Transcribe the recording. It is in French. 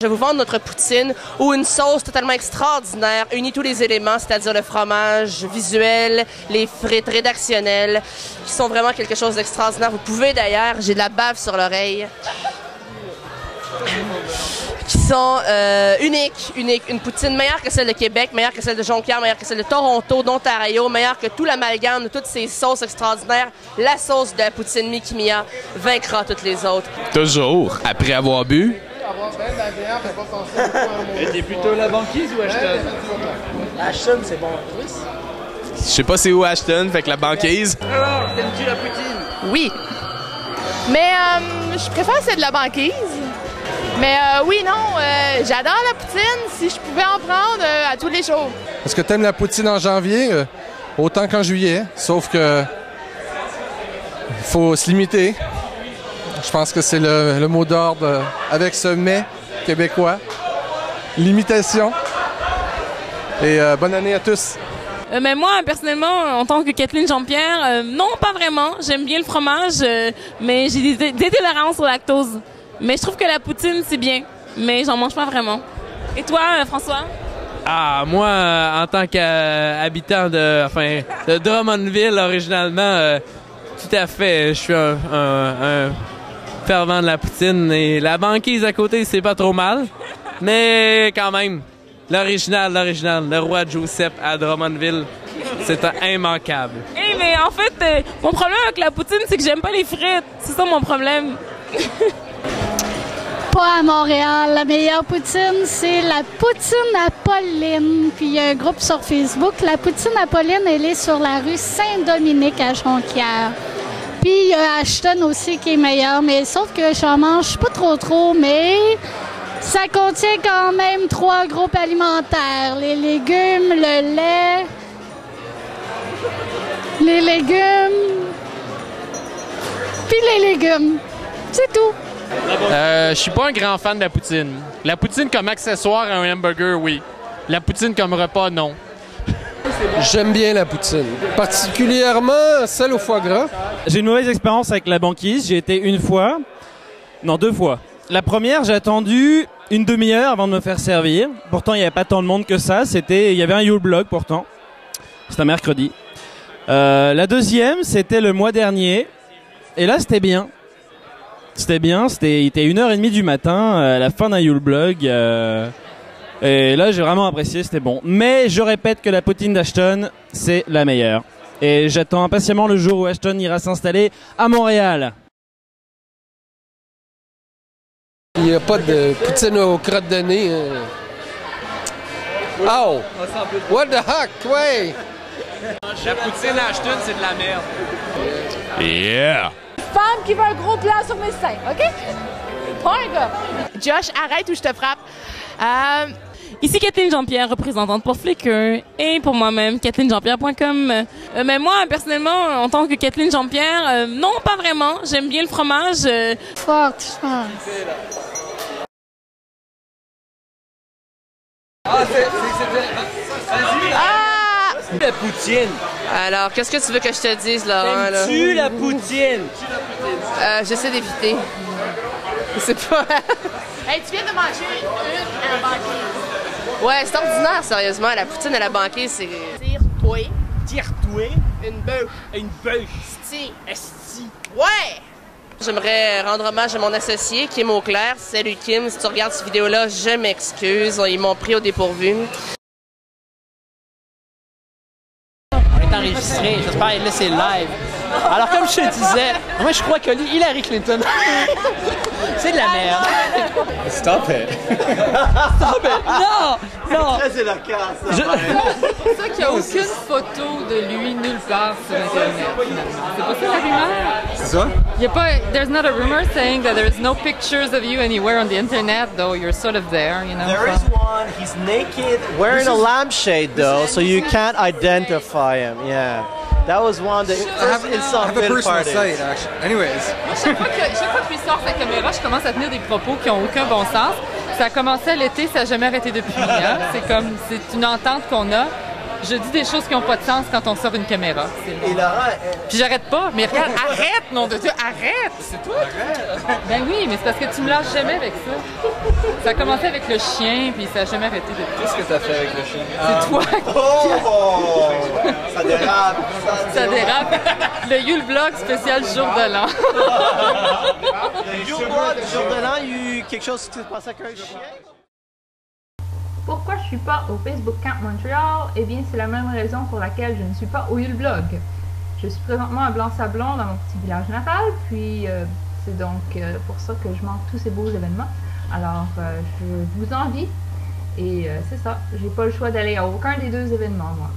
Je vais vous vendre notre poutine où une sauce totalement extraordinaire unit tous les éléments, c'est-à-dire le fromage visuel, les frites rédactionnelles, qui sont vraiment quelque chose d'extraordinaire. Vous pouvez d'ailleurs, j'ai de la bave sur l'oreille, qui sont uniques. Une poutine meilleure que celle de Québec, meilleure que celle de Jonquière, meilleure que celle de Toronto, d'Ontario, meilleure que tout l'amalgame de toutes ces sauces extraordinaires. La sauce de la poutine Mickey Mia vaincra toutes les autres. Toujours, après avoir bu. T'es plutôt la banquise ou Ashton? Ashton, c'est bon. Je sais pas c'est où Ashton, fait que la banquise. Alors, t'aimes-tu la poutine? Oui. Mais je préfère celle de la banquise. Mais oui, non, j'adore la poutine. Si je pouvais en prendre à tous les jours. Est-ce que t'aimes la poutine en janvier? Autant qu'en juillet. Sauf que il faut se limiter. Je pense que c'est le mot d'ordre avec ce mets québécois. Limitation. Et bonne année à tous. Mais moi, personnellement, en tant que Kathleen Jean-Pierre, non, pas vraiment. J'aime bien le fromage, mais j'ai des tolérances au lactose. Mais je trouve que la poutine, c'est bien, mais j'en mange pas vraiment. Et toi, François? Ah, moi, en tant qu'habitant de Drummondville, originalement, tout à fait, je suis un fervent de la poutine. Et la banquise à côté, c'est pas trop mal. Mais quand même, l'original, le roi Joseph à Drummondville, c'est immanquable. Eh, mais en fait, mon problème avec la poutine, c'est que j'aime pas les frites. C'est ça mon problème. Pas à Montréal. La meilleure poutine, c'est la poutine à Pauline. Puis il y a un groupe sur Facebook. La poutine à Pauline, elle est sur la rue Saint-Dominique à Jonquière. Puis il y a Ashton aussi qui est meilleur. Mais sauf que j'en mange pas trop, mais ça contient quand même 3 groupes alimentaires. Les légumes, le lait, puis les légumes. C'est tout. Je suis pas un grand fan de la poutine. La poutine comme accessoire à un hamburger, oui. La poutine comme repas, non. J'aime bien la poutine. Particulièrement celle au foie gras. J'ai une mauvaise expérience avec la banquise. J'ai été deux fois. La première, j'ai attendu une demi-heure avant de me faire servir. Pourtant, il n'y avait pas tant de monde que ça. Il y avait un Yule Blog pourtant. C'était un mercredi. La deuxième, c'était le mois dernier. Et là, c'était bien. Il était 1h30 du matin, à la fin d'un Yule Blog. Et là, j'ai vraiment apprécié, c'était bon. Mais je répète que la poutine d'Ashton, c'est la meilleure. Et j'attends impatiemment le jour où Ashton ira s'installer à Montréal. Il n'y a pas de poutine aux crottes de nez. Oh! What the heck? Ouais! La poutine à Ashton, c'est de la merde. Yeah! Femme qui veut un gros plat sur mes seins, OK? Pas un gars. Josh, arrête ou je te frappe. Ici Kathleen Jean-Pierre, représentante pour Flickr et pour moi-même, kathleenjeanpierre.com. Mais moi, personnellement, en tant que Kathleen Jean-Pierre, non, pas vraiment. J'aime bien le fromage. Forte, je pense. La poutine. Alors, qu'est-ce que tu veux que je te dise, Laurent? T'aimes-tu la poutine? J'essaie d'éviter. C'est pas... Hey, tu viens de manger une à la banquise. Ouais, c'est ordinaire, sérieusement. La poutine à la banquise, c'est... Tire-toi. Tire-toi. Une bœuf. Une bœuf. Sti. Esti. Ouais! J'aimerais rendre hommage à mon associé, Kim Auclair. Salut Kim, si tu regardes cette vidéo-là, je m'excuse. Ils m'ont pris au dépourvu. On est enregistré. J'espère que là, c'est live. Alors, comme je te disais, moi, je crois que Hillary Clinton, c'est de la merde. Stop it! Stop it! Non! C'est la casse. C'est pour ça qu'il n'y a aucune photo de lui nulle part sur Internet, finalement. C'est pas ça la rumeur? C'est ça? Il y a pas... There's not a rumor saying that there's no pictures of you anywhere on the Internet, though you're sort of there, you know? There is one. He's naked, wearing a lampshade, though, so you can't identify him. Yeah. That was one that I have a personal site, actually. Anyways. Chaque fois que je sors sa caméra, je commence à tenir des propos qui n'ont aucun bon sens. Ça a commencé à l'été, ça n'a jamais arrêté depuis. Hein? C'est une entente qu'on a. Je dis des choses qui n'ont pas de sens quand on sort une caméra. Et Laura, Puis j'arrête pas. Mais regarde, arrête, nom de Dieu, arrête! C'est toi? Ben oui, mais c'est parce que tu me lâches jamais avec ça. Ça a commencé avec le chien, puis ça n'a jamais arrêté depuis. qu'est-ce que t'as fait avec le chien? C'est toi Oh! Ça dérape! Ça dérape. Le Yule Vlog spécial jour de l'an. Le jour de l'an, il y a eu quelque chose qui s'est passé avec un chien? Pourquoi je suis pas au Facebook Camp Montréal? Eh bien, c'est la même raison pour laquelle je ne suis pas au Yule Blog. Je suis présentement à Blanc-Sablon, dans mon petit village natal, puis c'est donc pour ça que je manque tous ces beaux événements. Alors, je vous envie, et c'est ça, j'ai pas le choix d'aller à aucun des deux événements, moi.